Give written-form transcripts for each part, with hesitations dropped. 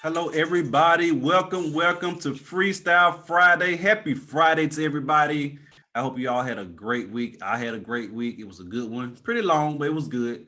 Hello, everybody. Welcome to Freestyle Friday. Happy Friday to everybody. I hope you all had a great week. I had a great week. It was a good one. Pretty long, but it was good,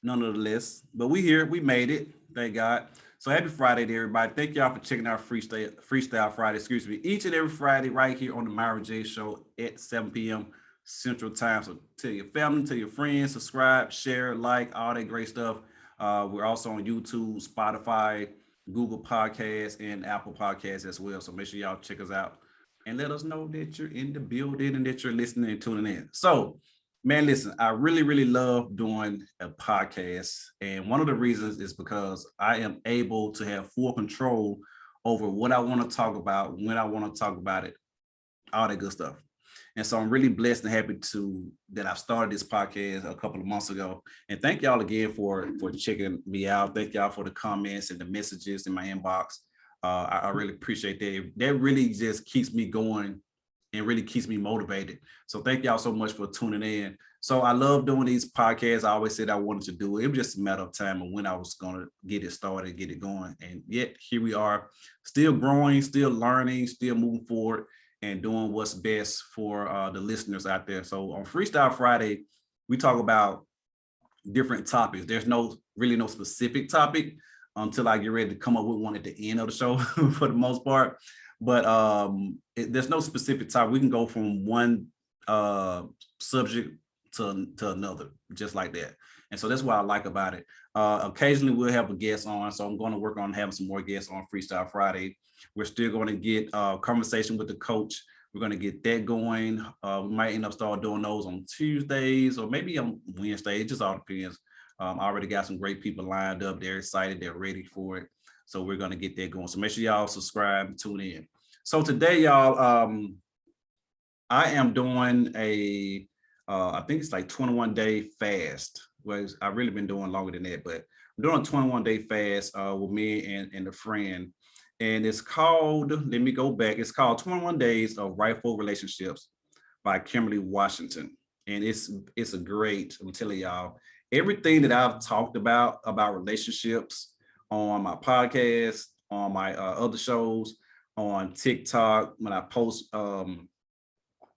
nonetheless. But we here. We made it. Thank God. So happy Friday to everybody. Thank y'all for checking out Freestyle Friday, excuse me, each and every Friday right here on the Myra J Show at 7 p.m. Central Time. So tell your family, tell your friends, subscribe, share, like, all that great stuff. We're also on YouTube, Spotify, Google Podcasts, and Apple Podcasts as well. So make sure y'all check us out and let us know that you're in the building and that you're listening and tuning in. So, man, listen, I really love doing a podcast. And one of the reasons is because I am able to have full control over what I want to talk about, when I want to talk about it, all that good stuff. And so I'm really blessed and happy that I started this podcast a couple of months ago. And thank y'all again for checking me out. Thank y'all for the comments and the messages in my inbox. I really appreciate that. That really just keeps me going and really keeps me motivated. So thank y'all so much for tuning in. So I love doing these podcasts. I always said I wanted to do it. It was just a matter of time of when I was going to get it started, get it going. And yet here we are, still growing, still learning, still moving forward, and doing what's best for the listeners out there. So on Freestyle Friday, we talk about different topics. There's really no specific topic until I get ready to come up with one at the end of the show for the most part. But there's no specific topic. We can go from one subject to another, just like that. And so that's what I like about it. Occasionally we'll have a guest on. So I'm going to work on having some more guests on Freestyle Friday. We're still going to get a conversation with the coach. We're going to get that going. We might end up start doing those on Tuesdays or maybe on Wednesday. It just all depends. I already got some great people lined up. They're excited. They're ready for it. So we're going to get that going. So make sure y'all subscribe and tune in. So today, y'all, I am doing I think it's like 21-day fast. Well, I've really been doing longer than that, but I'm doing a 21-day fast with me and a friend. And it's called, let me go back. It's called 21 Days of Rightful Relationships by Kemberely Washington. And it's a great, I'm telling y'all, everything that I've talked about relationships on my podcast, on my other shows, on TikTok, when I post,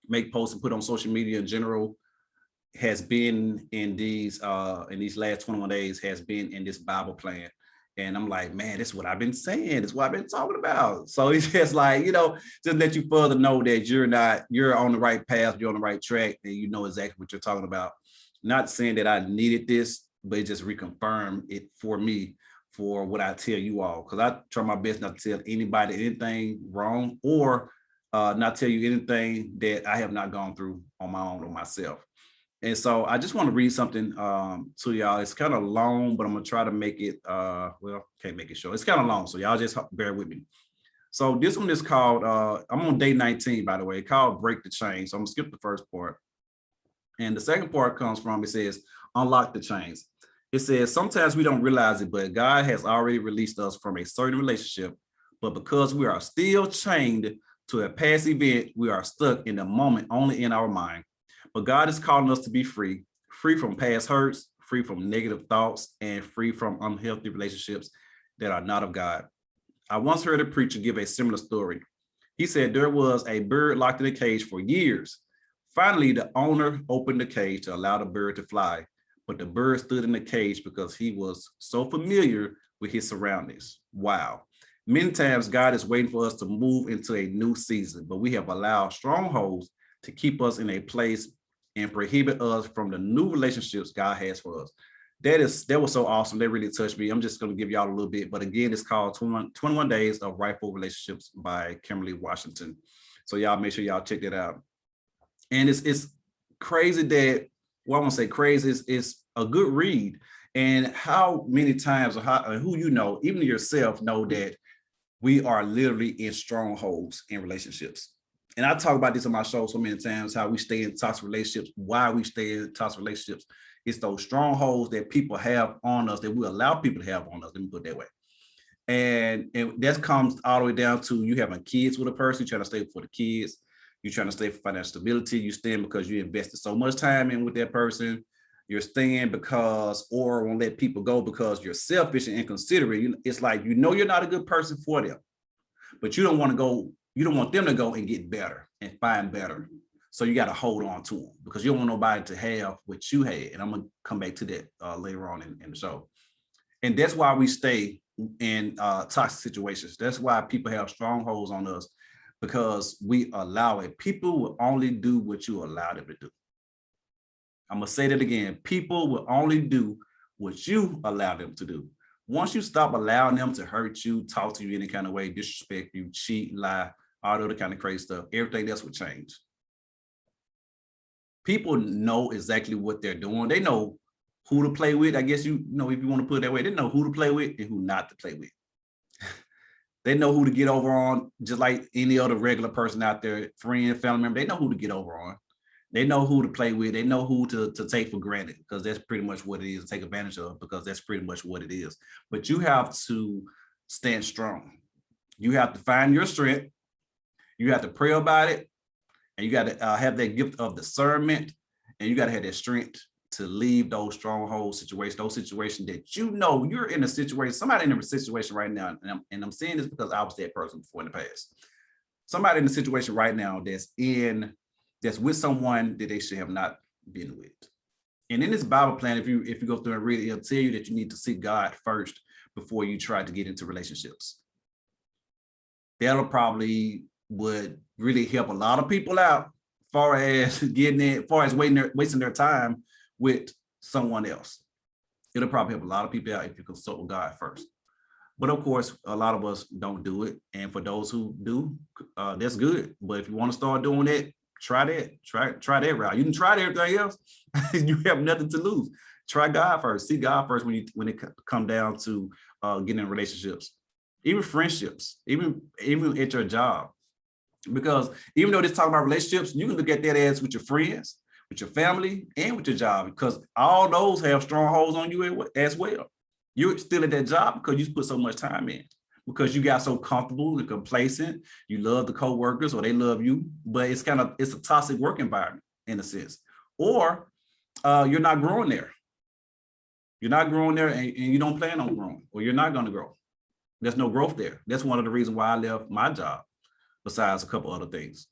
make posts and put on social media in general, has been in these last 21 days has been in this Bible plan. And I'm like, man, this is what I've been saying. It's what I've been talking about. So it's just like, just let you further know that you're on the right path, you're on the right track, and you know exactly what you're talking about. Not saying that I needed this, but it just reconfirmed it for me for what I tell you all. Because I try my best not to tell anybody anything wrong or not tell you anything that I have not gone through on my own or myself. And so I just want to read something to y'all. It's kind of long, but I'm going to try to make it, can't make it short. It's kind of long, so y'all just bear with me. So this one is called, I'm on day 19, by the way, called Break the Chains. So I'm going to skip the first part. And the second part comes from, it says, unlock the chains. It says, sometimes we don't realize it, but God has already released us from a certain relationship. But because we are still chained to a past event, we are stuck in the moment only in our mind. But God is calling us to be free from past hurts, free from negative thoughts, and free from unhealthy relationships that are not of God. I once heard a preacher give a similar story. He said there was a bird locked in a cage for years. Finally, the owner opened the cage to allow the bird to fly, but the bird stood in the cage because he was so familiar with his surroundings. Wow. Many times God is waiting for us to move into a new season, but we have allowed strongholds to keep us in a place and prohibit us from the new relationships God has for us. That was so awesome. That really touched me. I'm just going to give y'all a little bit, but again, it's called 21 Days of Rightful Relationships by Kemberely Washington. So y'all make sure y'all check that out. And it's crazy that, well, I won't say crazy, it's a good read. And how many times, or who even yourself know that we are literally in strongholds in relationships. And I talk about this on my show so many times, how we stay in toxic relationships, why we stay in toxic relationships. It's those strongholds that people have on us, that we allow people to have on us, let me put it that way. And that comes all the way down to you having kids with a person, you're trying to stay for the kids, you're trying to stay for financial stability, you stand because you invested so much time in with that person, you're staying because, or won't let people go because you're selfish and inconsiderate. It's like, you're not a good person for them, but you don't want to go, you don't want them to go and get better and find better. So you got to hold on to them because you don't want nobody to have what you had. And I'm going to come back to that later on in the show. And that's why we stay in toxic situations. That's why people have strongholds on us, because we allow it. People will only do what you allow them to do. I'm going to say that again. People will only do what you allow them to do. Once you stop allowing them to hurt you, talk to you any kind of way, disrespect you, cheat, lie, all the other kind of crazy stuff, everything else will change. People know exactly what they're doing. They know who to play with. I guess, if you want to put it that way, they know who to play with and who not to play with. They know who to get over on, just like any other regular person out there, friend, family member. They know who to get over on. They know who to play with. They know who to take for granted, because that's pretty much what it is, take advantage of, because that's pretty much what it is. But you have to stand strong. You have to find your strength. You have to pray about it. And you got to have that gift of discernment. And you got to have that strength to leave those stronghold situations, those situations that you're in a situation, somebody in a situation right now, and I'm saying this because I was that person before in the past. Somebody in a situation right now that's with someone that they should have not been with. And in this Bible plan, if you go through and read it, it'll tell you that you need to seek God first before you try to get into relationships. That'll probably would really help a lot of people out, far as wasting their time with someone else. It'll probably help a lot of people out if you consult with God first. But of course, a lot of us don't do it. And for those who do, that's good. But if you want to start doing it, try that. Try that route. You can try everything else. You have nothing to lose. Try God first. See God first when it come down to getting in relationships, even friendships, even at your job. Because even though this talking about relationships, you can look at that as with your friends, with your family, and with your job, because all those have strongholds on you as well. You're still at that job because you put so much time in, because you got so comfortable and complacent. You love the co-workers or they love you, but it's a toxic work environment in a sense. Or you're not growing there. You're not growing there, and you don't plan on growing, or you're not going to grow. There's no growth there. That's one of the reasons why I left my job, besides a couple other things.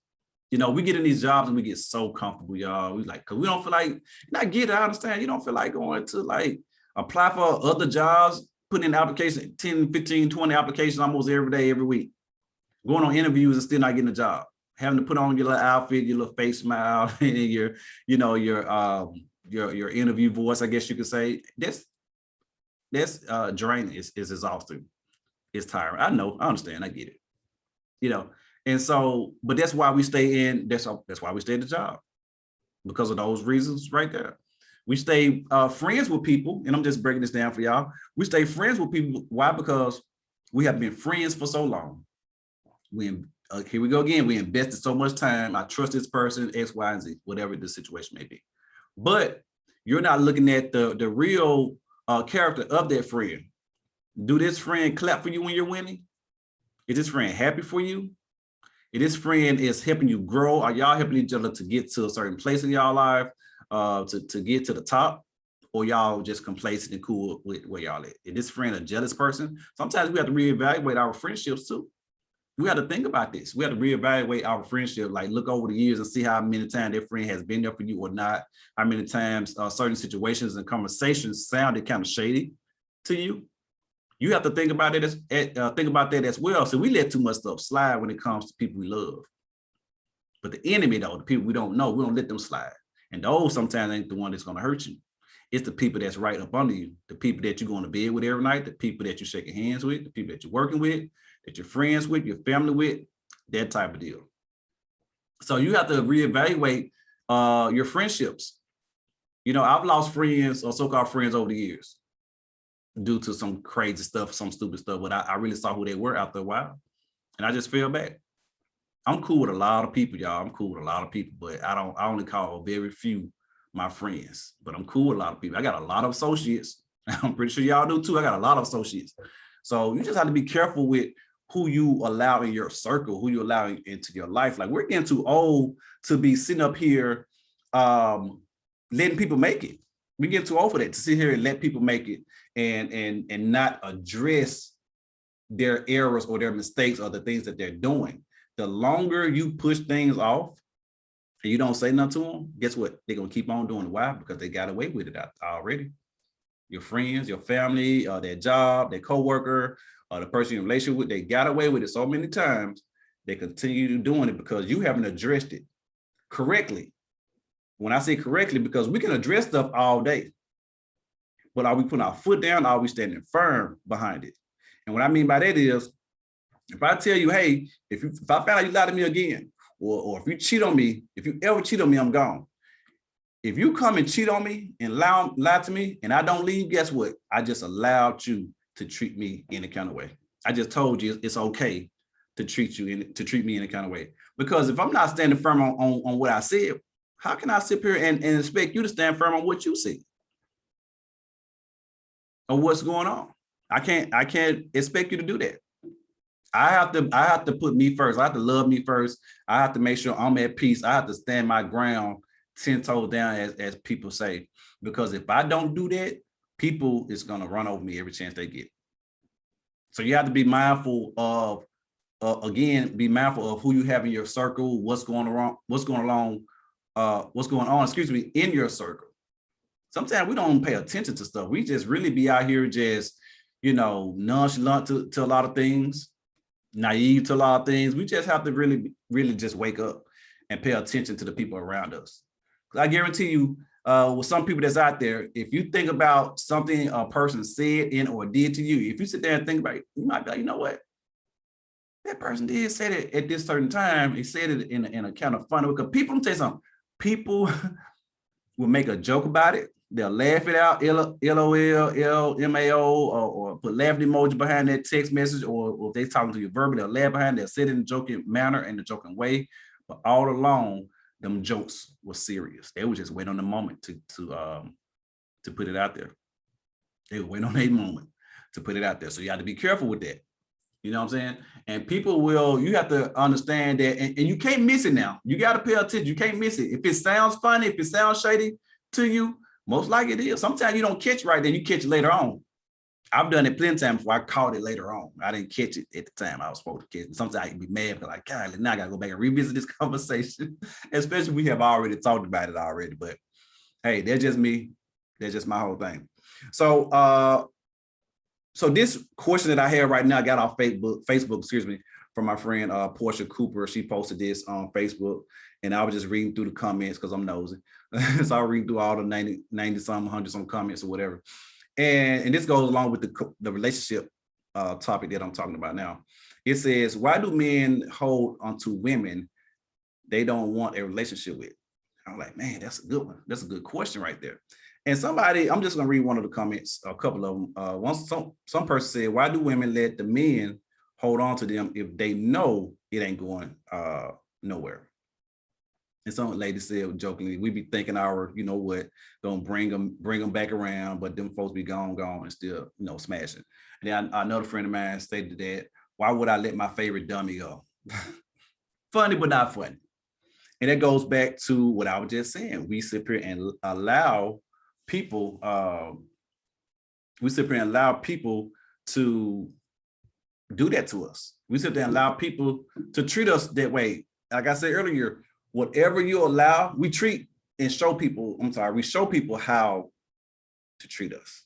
We get in these jobs and we get so comfortable, y'all. We because we don't feel like, and I get it, I understand. You don't feel like going to apply for other jobs, putting in applications, 10, 15, 20 applications almost every day, every week. Going on interviews and still not getting a job. Having to put on your little outfit, your little face smile, and your interview voice, I guess you could say. That's draining. It's exhausting. It's tiring. I know, I understand, I get it. And so, but that's why we stay in, that's why we stay at the job, because of those reasons right there. We stay friends with people, and I'm just breaking this down for y'all. We stay friends with people. Why? Because we have been friends for so long. Here we go again. We invested so much time. I trust this person, X, Y, and Z, whatever the situation may be. But you're not looking at the real character of that friend. Do this friend clap for you when you're winning? Is this friend happy for you? If this friend is helping you grow, are y'all helping each other to get to a certain place in y'all life, to get to the top, or y'all just complacent and cool with where y'all at? Is this friend a jealous person? Sometimes we have to reevaluate our friendships too. We have to think about this. We have to reevaluate our friendship, look over the years and see how many times that friend has been there for you or not, how many times certain situations and conversations sounded kind of shady to you. You have to think about it that as well. So we let too much stuff slide when it comes to people we love. But the enemy, though, the people we don't know, we don't let them slide. And those sometimes ain't the one that's going to hurt you. It's the people that's right up under you, the people that you're going to bed with every night, the people that you're shaking hands with, the people that you're working with, that you're friends with, your family with, that type of deal. So you have to reevaluate your friendships. I've lost friends or so-called friends over the years due to some crazy stuff, some stupid stuff, but I really saw who they were after a while, and I just fell back. I'm cool with a lot of people, y'all. I'm cool with a lot of people, but I only call very few my friends, but I'm cool with a lot of people. I got a lot of associates. I'm pretty sure y'all do too. I got a lot of associates. So you just have to be careful with who you allow in your circle, who you allow into your life. We're getting too old to be sitting up here letting people make it. We get too old for that, to sit here and let people make it and not address their errors or their mistakes or the things that they're doing. The longer you push things off and you don't say nothing to them, guess what? They're going to keep on doing it. Why? Because they got away with it already. Your friends, your family, their job, their coworker, the person you're in a relationship with, they got away with it so many times. They continue doing it because you haven't addressed it correctly. When I say correctly, because we can address stuff all day, but are we putting our foot down? Or are we standing firm behind it? And what I mean by that is, if I tell you, hey, if I found out you lied to me again, or if you cheat on me, if you ever cheat on me, I'm gone. If you come and cheat on me and lie to me and I don't leave, guess what? I just allowed you to treat me in a kind of way. I just told you it's okay to treat me in a kind of way. Because if I'm not standing firm on what I said, how can I sit here and expect you to stand firm on what you see or what's going on? I can't expect you to do that. I have to put me first. I have to love me first. I have to make sure I'm at peace. I have to stand my ground 10 toes down, as people say, because if I don't do that, people is going to run over me every chance they get. So you have to be mindful of, be mindful of who you have in your circle, what's going on, in your circle. Sometimes we don't pay attention to stuff. We just really be out here just, nonchalant to a lot of things, naive to a lot of things. We just have to really, really just wake up and pay attention to the people around us. I guarantee you, with some people that's out there, if you think about something a person said or did to you, if you sit there and think about it, you might be like, you know what? That person did say that at this certain time. He said it in a kind of funny way. Because people, let me tell you something, people will make a joke about it. They'll laugh it out, LOL, LMAO, or put laughing emoji behind that text message, or if they're talking to you verbally, they'll laugh behind it. They'll say it in a joking manner, in a joking way. But all along, them jokes were serious. They were just waiting on the moment to put it out there. They were waiting on a moment to put it out there. So you have to be careful with that. You know what I'm saying? And you have to understand that, and you can't miss it now. You got to pay attention. You can't miss it. If it sounds funny, if it sounds shady to you, most likely it is. Sometimes you don't catch right then, you catch it later on. I've done it plenty of times before I caught it later on. I didn't catch it at the time I was supposed to catch it. Sometimes I can be mad because like, God, now I got to go back and revisit this conversation, especially we have already talked about it already. But hey, that's just me. That's just my whole thing. So this question that I have right now, I got off Facebook, from my friend Portia Cooper. She posted this on Facebook, and I was just reading through the comments because I'm nosy. So I'll read through all the 90 some, 100 some comments or whatever. And this goes along with the relationship topic that I'm talking about now. It says, why do men hold onto women they don't want a relationship with? I'm like, man, that's a good one. That's a good question right there. And I'm just going to read one of the comments, a couple of them. Some person said, why do women let the men hold on to them if they know it ain't going nowhere? And some lady said jokingly, we be thinking gonna bring them back around, but them folks be gone and still, smashing. And then another friend of mine stated that, why would I let my favorite dummy go? Funny, but not funny. And that goes back to what I was just saying. We sit here and allow people, to do that to us. We sit there and allow people to treat us that way. Like I said earlier, whatever you allow, we show people how to treat us.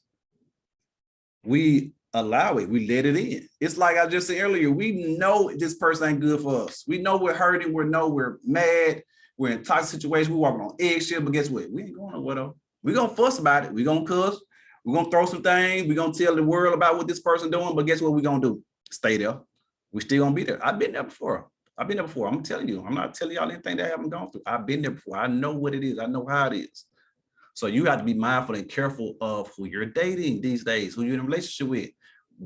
We allow it, we let it in. It's like I just said earlier, we know this person ain't good for us. We know we're hurting, we're mad, we're in a toxic situation, we're walking on eggshell, but guess what? We ain't going nowhere though. We're gonna fuss about it, we're gonna cuss, we're gonna throw some things, we're gonna tell the world about what this person doing, but guess what we're gonna do? Stay there. We're still gonna be there. I've been there before. I'm telling you, I'm not telling y'all anything that I haven't gone through. I've been there before. I know what it is. I know how it is. So you have to be mindful and careful of who you're dating these days, who you're in a relationship with.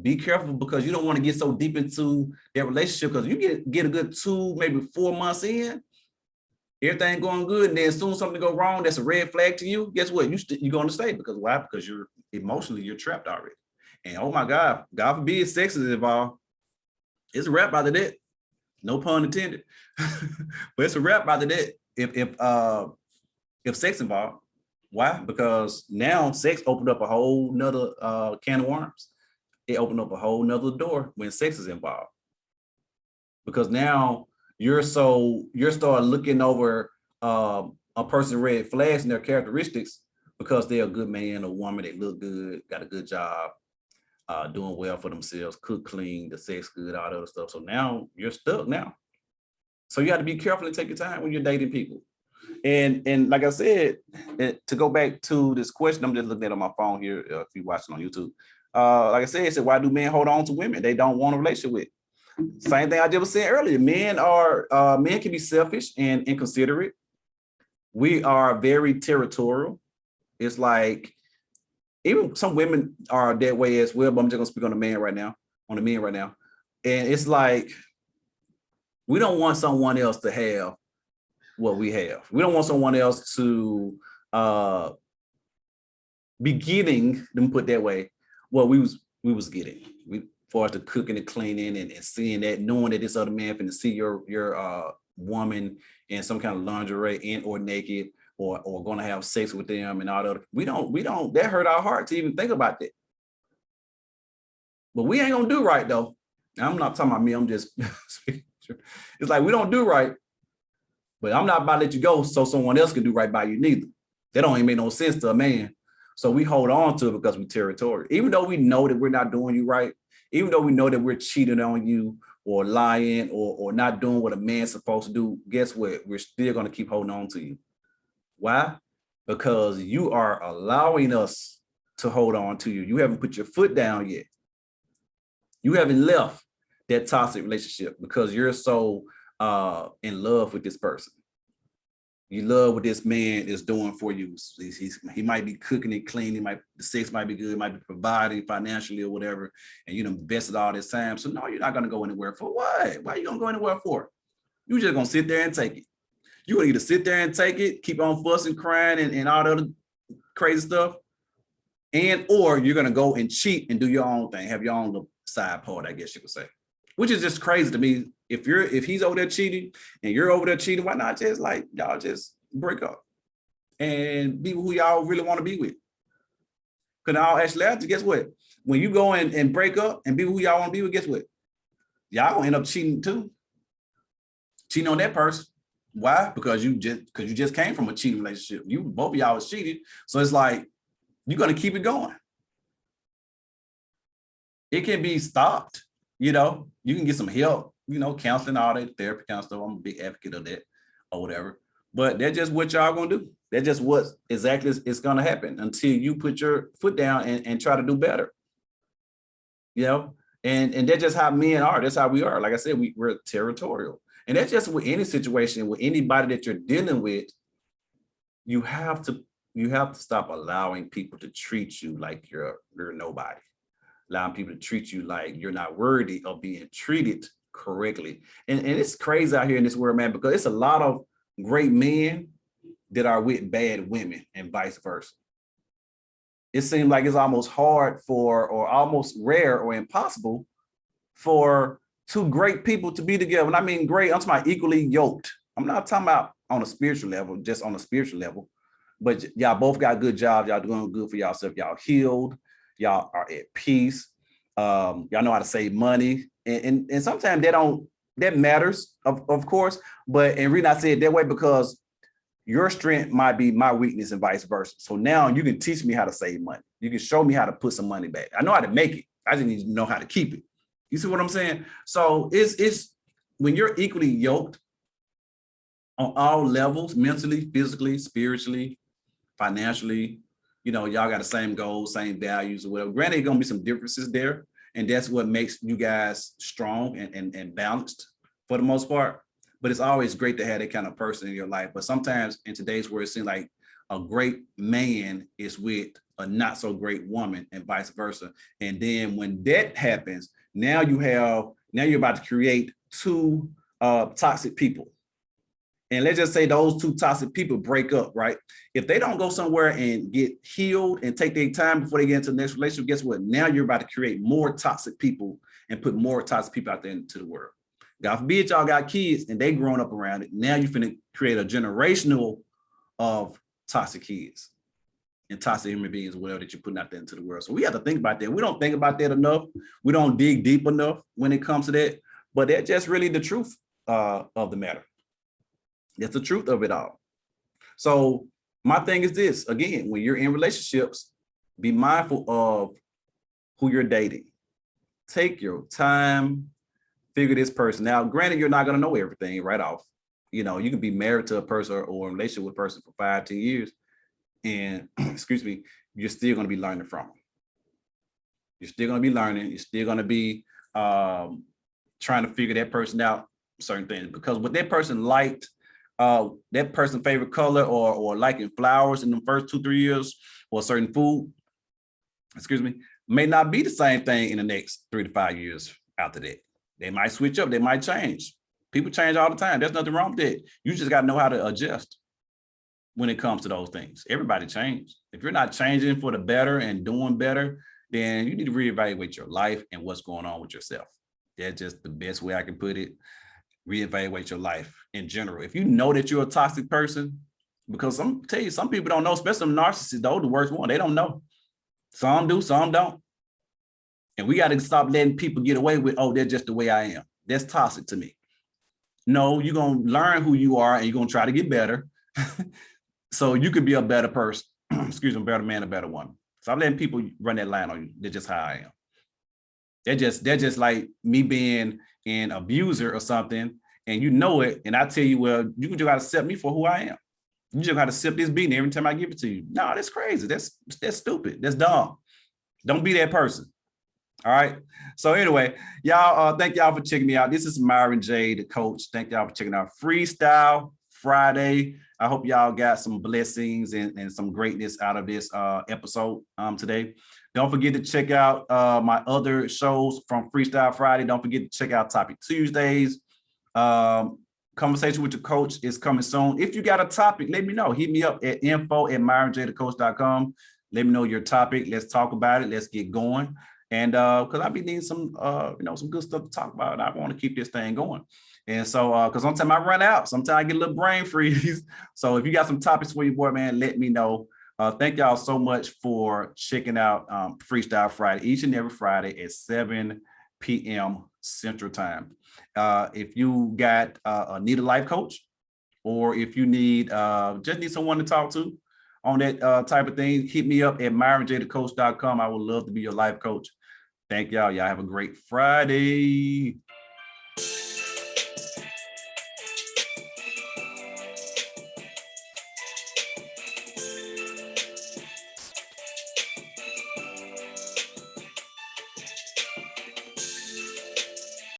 Be careful because you don't want to get so deep into their relationship, because you get a good 2, maybe 4 months in, everything going good, and then as soon as something go wrong, that's a red flag to you. Guess what? You're going to stay. Because why? Because you're trapped already. And oh my God forbid sex is involved. It's a wrap after that. No pun intended, but it's a wrap after that. If sex involved, Why? Because now sex opened up a whole nother can of worms. It opened up a whole nother door when sex is involved. Because now you're start looking over a person's red flags and their characteristics because they're a good man or woman, they look good, got a good job, doing well for themselves, cook clean, the sex good, all that other stuff. So now you're stuck now. So you got to be careful and take your time when you're dating people. And like I said, to go back to this question, I'm just looking at it on my phone here. If you're watching on YouTube, like I said, it said, why do men hold on to women they don't want a relationship with? Same thing I just was saying earlier. Men can be selfish and inconsiderate. We are very territorial. It's like even some women are that way as well. But I'm just gonna speak on the men right now. And it's like we don't want someone else to have what we have. We don't want someone else to be getting, let me put that way, what we was getting. We far as the cooking and cleaning and seeing that, knowing that this other man finna see your woman in some kind of lingerie and or naked or gonna have sex with them and all that. We don't, that hurt our heart to even think about that. But we ain't gonna do right though. I'm not talking about me, I'm just it's like we don't do right, but I'm not about to let you go so someone else can do right by you neither. That don't even make no sense to a man. So we hold on to it because we're territorial. Even though we know that we're not doing you right, even though we know that we're cheating on you or lying or not doing what a man's supposed to do, guess what? We're still going to keep holding on to you. Why? Because you are allowing us to hold on to you. You haven't put your foot down yet. You haven't left that toxic relationship because you're so in love with this person. You love what this man is doing for you. He might be cooking and cleaning, the sex might be good, might be providing financially or whatever, and you done invested all this time. So no, you're not gonna go anywhere for what? Why are you gonna go anywhere for? You're just gonna sit there and take it. You're gonna either sit there and take it, keep on fussing, crying, and all the other crazy stuff, or you're gonna go and cheat and do your own thing, have your own little side part, I guess you could say. Which is just crazy to me. If he's over there cheating and you're over there cheating, why not just like y'all just break up and be who y'all really want to be with? Because now actually, guess what? When you go in and break up and be who y'all want to be with, guess what? Y'all gonna end up cheating too. Cheating on that person. Why? Because you just came from a cheating relationship. Both of y'all was cheated. So it's like you're gonna keep it going. It can be stopped. You can get some help, counseling, all that, therapy kind of stuff. I'm a big advocate of that or whatever. But that's just what y'all gonna do. That's just what exactly is gonna happen until you put your foot down and try to do better. And that's just how men are. That's how we are. Like I said, we're territorial. And that's just with any situation, with anybody that you're dealing with, you have to stop allowing people to treat you like you're nobody. Allowing people to treat you like you're not worthy of being treated correctly. And it's crazy out here in this world, man, because it's a lot of great men that are with bad women and vice versa. It seems like it's almost hard or almost rare or impossible for two great people to be together. When I mean great, I'm talking about equally yoked. I'm not talking about on a spiritual level, just on a spiritual level, but y'all both got good jobs. Y'all doing good for yourself. Y'all healed. Y'all are at peace. Y'all know how to save money. And sometimes that matters, of course. But and reason I say it that way because your strength might be my weakness and vice versa. So now you can teach me how to save money. You can show me how to put some money back. I know how to make it. I just need to know how to keep it. You see what I'm saying? So it's when you're equally yoked on all levels, mentally, physically, spiritually, financially, y'all got the same goals, same values or whatever. Granted, there's gonna be some differences there. And that's what makes you guys strong and balanced for the most part. But it's always great to have that kind of person in your life. But sometimes in today's world, it seems like a great man is with a not so great woman and vice versa. And then when that happens, now you're about to create two toxic people. And let's just say those two toxic people break up, right? If they don't go somewhere and get healed and take their time before they get into the next relationship, guess what? Now you're about to create more toxic people and put more toxic people out there into the world. God forbid y'all got kids and they growing up around it. Now you're finna create a generational of toxic kids. and toxic human beings as well that you're putting out there into the world. So we have to think about that. We don't think about that enough. We don't dig deep enough when it comes to that. But that's just really the truth of the matter. That's the truth of it all. So my thing is this, again, when you're in relationships, be mindful of who you're dating. Take your time, figure this person out. Granted, you're not going to know everything right off. You know, you can be married to a person or in a relationship with a person for 5, 10 years. And excuse me, you're still going to be learning from them. You're still going to be learning. You're still going to be trying to figure that person out, certain things. Because what that person liked, that person's favorite color or liking flowers in the first 2-3 years, or certain food, excuse me, may not be the same thing in the next 3 to 5 years after that. They might switch up. They might change. People change all the time. There's nothing wrong with that. You just got to know how to adjust when it comes to those things. Everybody changes. If you're not changing for the better and doing better, then you need to reevaluate your life and what's going on with yourself. That's just the best way I can put it. Reevaluate your life in general. If you know that you're a toxic person, because I'm tell you, some people don't know, especially narcissists, those the worst one. They don't know. Some do, some don't. And we got to stop letting people get away with, oh, they're just the way I am. That's toxic to me. No, you're going to learn who you are and you're going to try to get better. So you could be a better person, excuse me, a better man, a better woman. So I'm letting people run that line on you. They're just how I am. They're just like me being an abuser or something, and you know it. And I tell you, well, you just got to accept me for who I am. You just got to accept this beating every time I give it to you. No, that's crazy. That's stupid. That's dumb. Don't be that person. All right. So anyway, y'all, thank y'all for checking me out. This is Myron J, the coach. Thank y'all for checking out Freestyle Friday. I hope y'all got some blessings and some greatness out of this episode today. Don't forget to check out my other shows from Freestyle Friday. Don't forget to check out Topic Tuesdays. Conversation with the Coach is coming soon. If you got a topic, let me know. Hit me up at info@myronjthecoach.com. Let me know your topic. Let's talk about it. Let's get going. And because I'll be needing some some good stuff to talk about. And I want to keep this thing going. And so because sometimes I run out, sometimes I get a little brain freeze. So if you got some topics for your boy, man, let me know. Thank y'all so much for checking out Freestyle Friday, each and every Friday at 7 p.m. Central Time. If you got need a life coach, or if you need just need someone to talk to on that type of thing, hit me up at myronjthecoach.com. I would love to be your life coach. Thank y'all. Y'all have a great Friday.